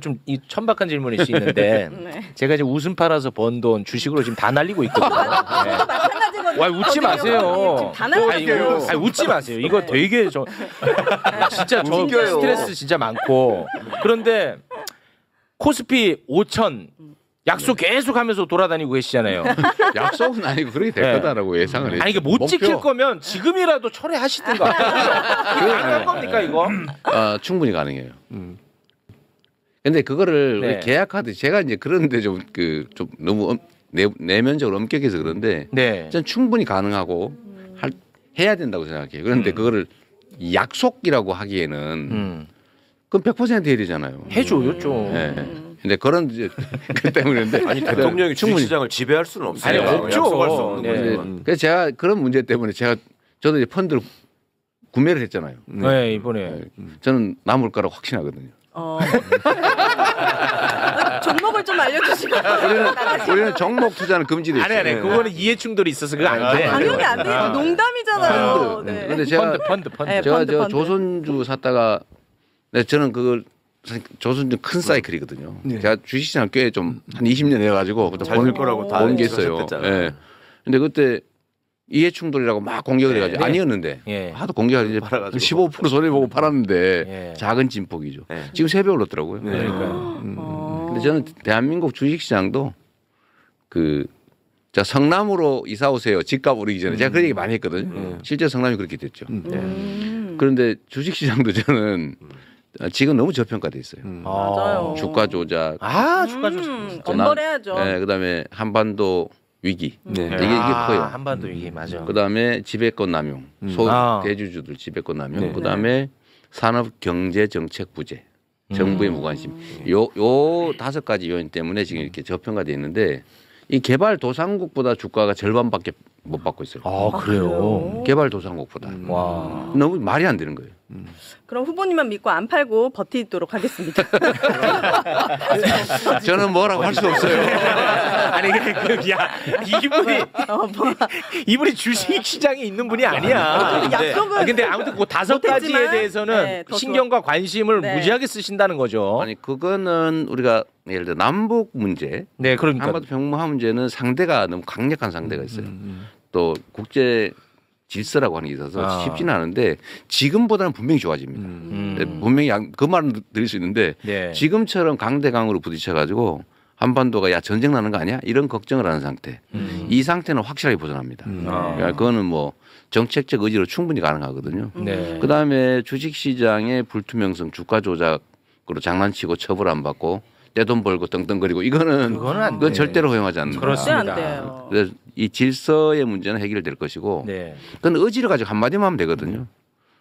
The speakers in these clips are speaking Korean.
좀 이 천박한 질문일 수 있는데 네. 제가 이제 웃음 팔아서 번 돈 주식으로 지금 다 날리고 있거든요. 네. 마찬가지거든요. 와 웃지 마세요. 지금 다 날리고 아니, 웃지 마세요. 이거 되게 저 진짜 저 웃겨요. 스트레스 진짜 많고 그런데 코스피 5천 약속 계속 하면서 돌아다니고 계시잖아요. 약속은 아니고 그렇게 될 네. 거다라고 예상을 했죠. 아니 이게 못 지킬 거면 지금이라도 철회하시든가. 가능한 겁니까 이거? 충분히 가능해요. 근데 그거를 네. 우리 계약하듯이 제가 이제 그런데 좀 너무 내면적으로 엄격해서 그런데 네. 전 충분히 가능하고 해야 된다고 생각해요. 그런데 그거를 약속이라고 하기에는 그건 100% 해야 되잖아요. 해줘요 좀. 네. 근데 그런 이제 그 때문인데 아니 대통령이 주식시장을 지배할 수는 없어요. 아니, 없죠. 약속할 수 없는 네. 거죠. 그래서 제가 그런 문제 때문에 저도 이제 펀드를 구매를 했잖아요. 네 이번에. 저는 남을 거라고 확신하거든요. 종목을 좀 알려주시고. 우리는 종목 투자는 금지돼 있어요. 아니 그거는 이해 충돌이 있어서 그거 안 돼. 당연히 안 돼요. 농담이잖아요. 펀드. 네. 근데 제가 펀드. 네, 제가 펀드. 조선주 샀다가 저는 그걸 조선주 큰 사이클이거든요. 제가 주식시장 꽤 좀 한 20년 해가지고 잘 될 거라고 다 본 게 있어요. 예측하셨댔잖아요. 예. 근데 그때 이해 충돌이라고 막 공격을 해가지고 네. 아니었는데 예. 하도 공격을 이제 팔아가지고. 15% 손해보고 팔았는데 예. 작은 진폭이죠. 네. 지금 3배 올랐더라고요. 그러니까요. 근데 저는 대한민국 주식시장도 자 성남으로 이사 오세요. 집값 오르기 전에 제가 그런 얘기 많이 했거든요. 실제 성남이 그렇게 됐죠. 그런데 주식시장도 저는 지금 너무 저평가돼 있어요. 맞아요. 주가 조작, 주가 조작. 엄벌해야죠. 네, 그다음에 한반도 위기 네. 이게 커요. 한반도 위기 맞아. 그다음에 지배권 남용, 대주주들 지배권 남용, 네. 그다음에 산업 경제 정책 부재, 정부의 무관심. 요 5가지 요인 때문에 지금 이렇게 저평가돼 있는데 이 개발도상국보다 주가가 절반밖에 못 받고 있어요. 그래요. 개발도상국보다. 와. 너무 말이 안 되는 거예요. 그럼 후보님만 믿고 안 팔고 버티도록 하겠습니다. 저는 뭐라고 할 수 없어요. 아니 이분이 주식 시장에 있는 분이 아니야. 약속은 근데 아무튼 그 5가지에 못했지만, 대해서는 네, 더 신경과 관심을 네. 무지하게 쓰신다는 거죠. 아니 그거는 우리가 예를 들어 남북 문제, 네, 그러니까. 한반도 평화 문제는 상대가 너무 강력한 상대가 있어요. 또 국제 질서라고 하는 게 있어서 쉽지는 않은데 지금보다는 분명히 좋아집니다. 분명히 그 말은 드릴 수 있는데 네. 지금처럼 강대강으로 부딪혀가지고 한반도가 야 전쟁 나는 거 아니야? 이런 걱정을 하는 상태. 이 상태는 확실하게 벗어납니다. 그러니까 그거는 뭐 정책적 의지로 충분히 가능하거든요. 네. 그다음에 주식시장의 불투명성, 주가 조작으로 장난치고 처벌 안 받고 내 돈 벌고 떵떵거리고 그거는 안 그건 돼. 절대로 허용하지 않는다. 그렇습니다. 안 돼요. 그래서 이 질서의 문제는 해결될 것이고 네. 그건 의지를 가지고 한마디만 하면 되거든요.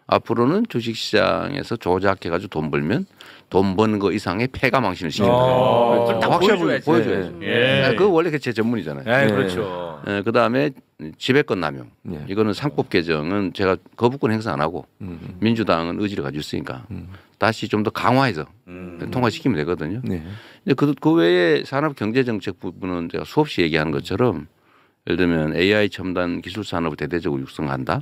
앞으로는 주식시장에서 조작해가지고 돈 벌면 돈 버는 거 이상의 패가 망신을 시킨다. 그걸 다 확실히 보여줘야죠. 예. 그거 원래 제 전문이잖아요. 네, 그렇죠. 그다음에 지배권 남용. 네. 이거는 상법 개정은 제가 거부권 행사 안 하고 민주당은 의지를 가지고 있으니까 다시 좀 더 강화해서 통과시키면 되거든요. 네. 근데 그 외에 산업경제정책 부분은 제가 수없이 얘기하는 것처럼 예를 들면 AI 첨단 기술 산업을 대대적으로 육성한다.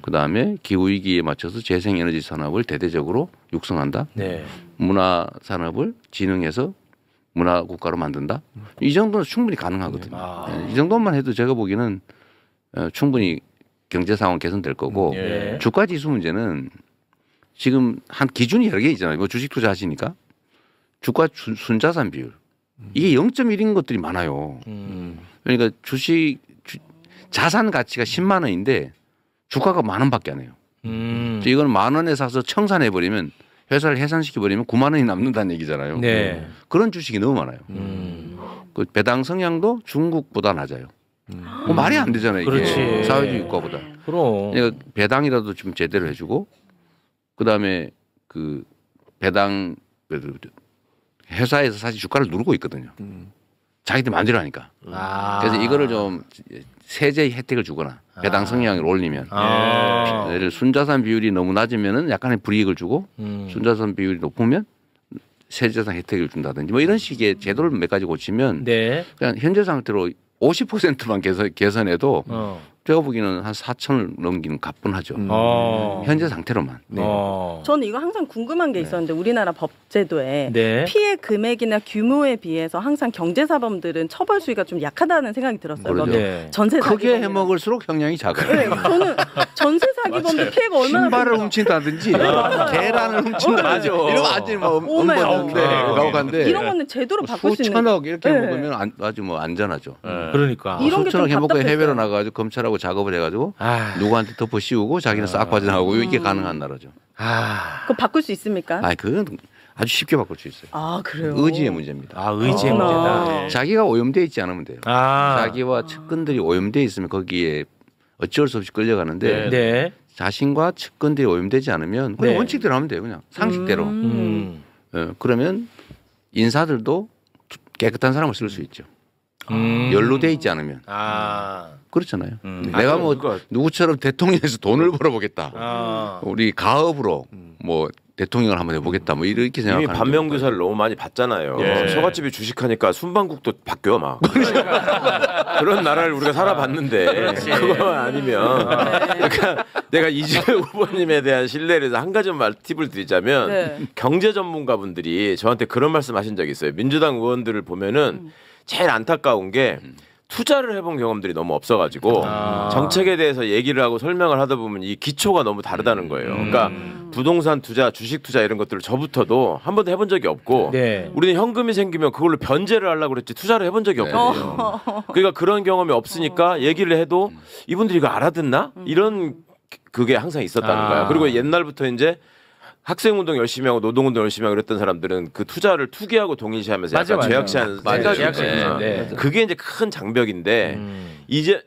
그다음에 기후 위기에 맞춰서 재생에너지 산업을 대대적으로 육성한다. 네. 문화 산업을 진흥해서 문화 국가로 만든다. 이 정도는 충분히 가능하거든요. 이 정도만 해도 제가 보기에는 충분히 경제 상황 개선될 거고 예. 주가 지수 문제는 지금 한 기준이 여러 개 있잖아요. 뭐 주식 투자하시니까 주가 순자산 비율 이게 0.1인 것들이 많아요. 그러니까 자산 가치가 10만 원인데 주가가 10,000원밖에 안 해요. 이건 10,000원에 사서 청산해 버리면 회사를 해산시켜 버리면 9만 원이 남는다는 얘기잖아요. 네. 그런 주식이 너무 많아요. 그 배당 성향도 중국보다 낮아요. 뭐 말이 안 되잖아요. 이게 그렇지. 사회주의 국가보다. 그럼. 그러니까 배당이라도 좀 제대로 해주고 그다음에 그 배당 회사에서 사실 주가를 누르고 있거든요. 자기들 마음대로 하니까. 그래서 이거를 좀 세제 혜택을 주거나 배당 성향을 올리면 예를 들어 순자산 비율이 너무 낮으면은 약간의 불이익을 주고 순자산 비율이 높으면 세제상 혜택을 준다든지 뭐 이런 식의 제도를 몇 가지 고치면 네. 그냥 현재 상태로 50%만 개선해도 제가 보기에는 한 4천을 넘기는 가뿐하죠. 현재 상태로만. 저는 이거 항상 궁금한 게 있었는데 우리나라 법제도에 네. 피해 금액이나 규모에 비해서 항상 경제사범들은 처벌 수위가 좀 약하다는 생각이 들었어요. 그러죠. 네. 전세 크게 사기범이나. 해먹을수록 형량이 작아요. 네, 저는 전세 사기범도 피해가 얼마나 신발을 큽니까? 훔친다든지 계란을 훔친다든지 이러면 완전히 뭐 오메, 엄벌인데 가혹한데 이런 거는 제도로 바꿀 수 있는. 수천억 이렇게 네. 먹으면 아주 뭐 안전하죠. 그러니까. 이런 게 수천억 좀 해먹고 답답했어요. 해외로 나가가지고 검찰하고 작업을 해가지고 아. 누구한테 덮어 씌우고 자기는 싹 빠져나가고 이게 가능한 나라죠. 그거 바꿀 수 있습니까? 아, 그건 아주 쉽게 바꿀 수 있어요. 아 그래요. 의지의 문제입니다. 아, 의지의 그렇구나. 문제다. 자기가 오염돼 있지 않으면 돼요. 아. 자기와 측근들이 오염돼 있으면 거기에 어쩔 수 없이 끌려가는데 네. 자신과 측근들이 오염되지 않으면 그냥 네. 원칙대로 하면 돼요. 그냥 상식대로. 그러면 인사들도 깨끗한 사람을 쓸 수 있죠. 연루돼 있지 않으면. 아. 그렇잖아요. 내가 뭐 누구처럼 대통령에서 돈을 벌어보겠다. 아. 우리 가업으로 뭐 대통령을 한번 해보겠다. 뭐 이렇게 이미 생각하는 반면교사를 너무 많이 봤잖아요. 예. 처갓집이 주식하니까 순방국도 바뀌어 막. 그런 나라를 우리가 살아봤는데 그거만 아니면 그러니까 내가 이재명 후보님에 대한 신뢰를 해서 한 가지만 팁을 드리자면 네. 경제 전문가분들이 저한테 그런 말씀하신 적이 있어요. 민주당 의원들을 보면은 제일 안타까운 게 투자를 해본 경험들이 너무 없어가지고 정책에 대해서 얘기를 하고 설명을 하다 보면 이 기초가 너무 다르다는 거예요. 그러니까 부동산 투자, 주식 투자 이런 것들을 저부터도 한 번도 해본 적이 없고 네. 우리는 현금이 생기면 그걸로 변제를 하려고 그랬지 투자를 해본 적이 없거든요. 그러니까 그런 경험이 없으니까 얘기를 해도 이분들이 이거 알아듣나? 이런 그게 항상 있었다는 거야. 그리고 옛날부터 이제 학생운동 열심히 하고 노동운동 열심히 하고 그랬던 사람들은 그 투자를 투기하고 동일시하면서 맞아, 약간 맞아. 죄악시하는 생각이 죄악시하는, 있어요. 네. 그게 이제 큰 장벽인데 이제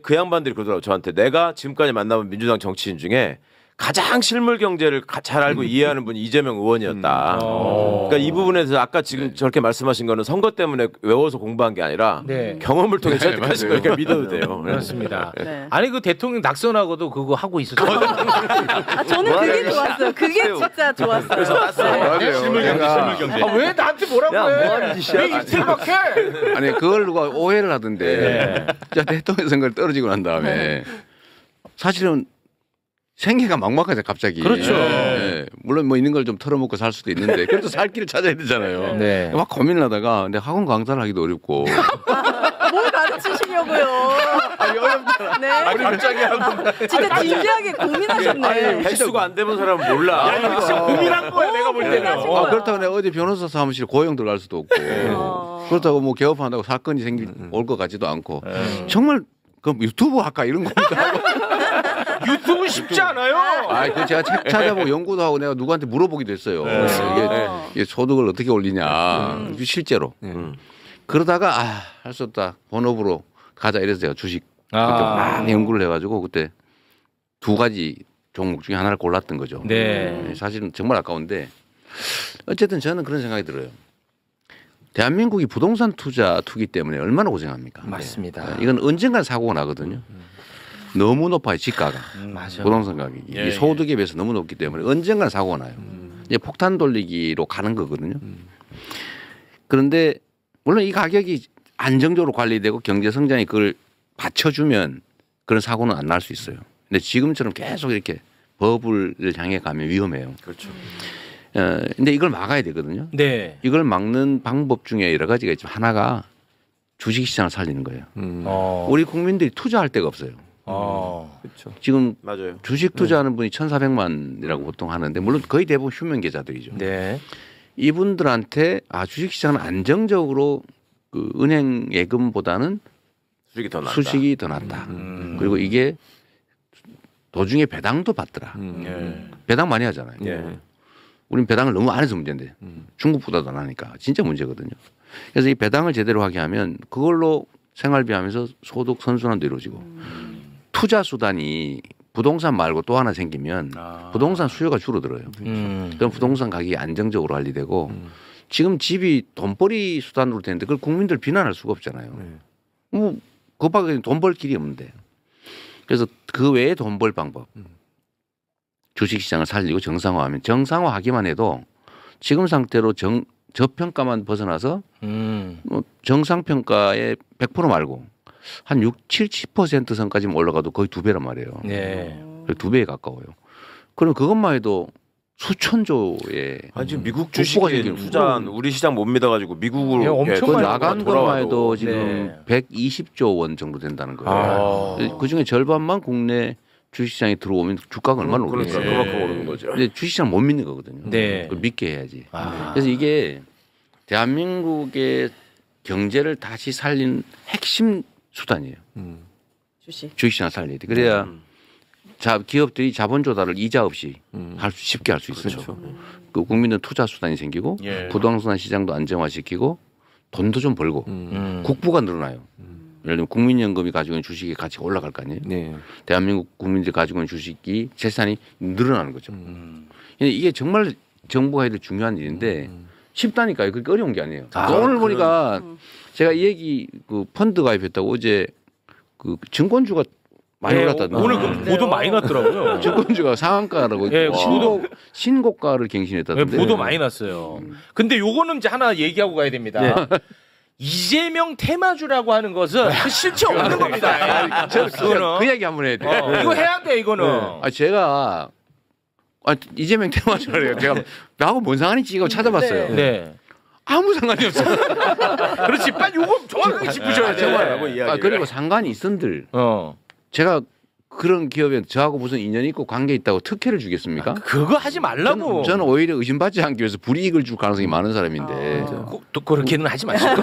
그 양반들이 그러더라고 저한테 내가 지금까지 만나본 민주당 정치인 중에 가장 실물 경제를 잘 알고 이해하는 분이 이재명 의원이었다. 그러니까 이 부분에서 아까 지금 저렇게 말씀하신 거는 선거 때문에 외워서 공부한 게 아니라 네. 경험을 통해 설득하신 거니까 믿어도 돼요. 그렇습니다. 네. 아니 그 대통령 낙선하고도 그거 하고 있었어요. 아, 저는 그게 좋았어요. 그게 진짜 좋았어요. 네. 실물 경제. 아, 왜 나한테 뭐라고 해? 왜 이틀밖에? 아니 그걸 누가 오해를 하던데 자 대통령 선거를 떨어지고 난 다음에 사실은 생계가 막막하죠 갑자기. 그렇죠. 예. 물론 뭐 있는 걸 좀 털어먹고 살 수도 있는데 그래도 살 길을 찾아야 되잖아요. 네. 막 고민을 하다가 근데 학원 강사를 하기도 어렵고 뭘 가르치시려고요? 아니 어렵잖아. 네. 갑자기 하고. 진짜 진지하게 고민하셨네. 횟수가 안 되는 사람은 몰라. 이거 진짜 고민한 거야 내가 볼 때는. 고민하신 거야. 그렇다고 내가 어디 변호사 사무실 고용 들어갈 수도 없고 그렇다고 뭐 개업한다고 사건이 올 것 같지도 않고 정말 그럼 유튜브 할까 이런 고민도 하고 유튜브 쉽지 않아요. 아, 그 제가 책 찾아보고 연구도 하고 내가 누구한테 물어보기도 했어요. 이게 소득을 어떻게 올리냐 실제로. 그러다가 할 수 없다 본업으로 가자 이래서 제가 주식 그때 막 연구를 해가지고 그때 두 가지 종목 중에 하나를 골랐던 거죠. 네. 사실은 정말 아까운데 어쨌든 저는 그런 생각이 들어요. 대한민국이 부동산 투기 때문에 얼마나 고생합니까? 맞습니다. 이건 언젠간 사고가 나거든요. 너무 높아요 지가가. 맞아. 부동산 가격이 이 소득에 비해서 너무 높기 때문에 언젠간 사고가 나요. 이제 폭탄 돌리기로 가는 거거든요. 그런데 물론 이 가격이 안정적으로 관리되고 경제 성장이 그걸 받쳐주면 그런 사고는 안 날 수 있어요. 근데 지금처럼 계속 이렇게 버블을 향해 가면 위험해요. 그렇죠. 근데 이걸 막아야 되거든요. 네. 이걸 막는 방법 중에 여러 가지가 있지만 하나가 주식시장을 살리는 거예요. 우리 국민들이 투자할 데가 없어요. 그렇죠. 지금 맞아요. 주식 투자하는 분이 1,400만이라고 보통 하는데 물론 거의 대부분 휴면 계좌들이죠. 네. 이분들한테 주식시장은 안정적으로 그 은행 예금보다는 수익이 더 낫다. 수식이 더 낫다. 그리고 이게 도중에 배당도 받더라. 배당 많이 하잖아요. 우린 배당을 너무 안 해서 문제인데 중국보다도 안 하니까 진짜 문제거든요. 그래서 이 배당을 제대로 하게 하면 그걸로 생활비 하면서 소득 선순환도 이루어지고 투자 수단이 부동산 말고 또 하나 생기면 부동산 수요가 줄어들어요. 그럼 부동산 가격이 안정적으로 관리되고 지금 집이 돈벌이 수단으로 되는데 그걸 국민들 비난할 수가 없잖아요. 뭐 그밖에 돈 벌 길이 없는데. 그래서 그 외에 돈 벌 방법. 주식시장을 살리고 정상화하면 정상화하기만 해도 지금 상태로 저평가만 벗어나서 정상평가의 100% 말고 한 60~70% 선까지 올라가도 거의 2배란 말이에요. 네. 2배에 가까워요. 그럼 그것만 해도 수천조의 아니 지금 미국 복구가 주식에 생기는 투자한 우리 시장 못 믿어가지고 미국으로 예, 엄청 많이 나간 것만 해도 지금 네. 120조 원 정도 된다는 거예요. 그 중에 절반만 국내 주식시장에 들어오면 주가가 얼마나 그러니까 오르겠어요. 그만큼 오르는 거죠. 근데 주식시장 못 믿는 거거든요. 네. 그걸 믿게 해야지. 아. 그래서 이게 대한민국의 경제를 다시 살린 핵심 수단이에요. 주식. 주식시장 살려야 돼. 그래야 기업들이 자본 조달을 이자 없이 쉽게 할 수 있어요. 그렇죠. 그 국민들 투자 수단이 생기고 예. 부동산 시장도 안정화시키고 돈도 좀 벌고 국부가 늘어나요. 예를 들면 국민연금이 가지고 있는 주식의 가치가 올라갈 거 아니에요. 네. 대한민국 국민들이 가지고 있는 주식이 재산이 늘어나는 거죠. 근데 이게 정말 정부가 해야 될 중요한 일인데 쉽다니까요. 그렇게 어려운 게 아니에요. 오늘 보니까 제가 이 얘기 그 펀드 가입했다고 어제 그 증권주가 많이 올랐다던데. 오늘 그 보도 많이 났더라고요. 증권주가 상한가라고 예, 신고가를 네, 갱신했다던데. 보도 많이 났어요. 근데 요거는 이제 하나 얘기하고 가야 됩니다. 이재명 테마주라고 하는 것은 그 실체 없는 겁니다. 그거는 그 얘기 한번 해야 돼요. 이거 해야 돼 이거는. 제가 이재명 테마주래요. 제가 나하고 뭔 상관인지 이거 찾아봤어요. 네. 아무 상관이 없어요. 그렇지. 빨리 요거 정확하게 짚으셔야 돼. 그리고 상관이 있은들 제가 그런 기업에 저하고 무슨 인연이 있고 관계 있다고 특혜를 주겠습니까? 그거 하지 말라고. 저는 오히려 의심받지 않기 위해서 불이익을 줄 가능성이 많은 사람인데. 또 그렇게는 하지 마시고.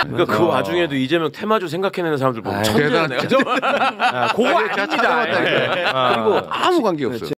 그러니까 그 와중에도 이재명 테마주 생각해내는 사람들 보면 천재네. 그거 아닙니다. 그리고 아무 관계 없어요.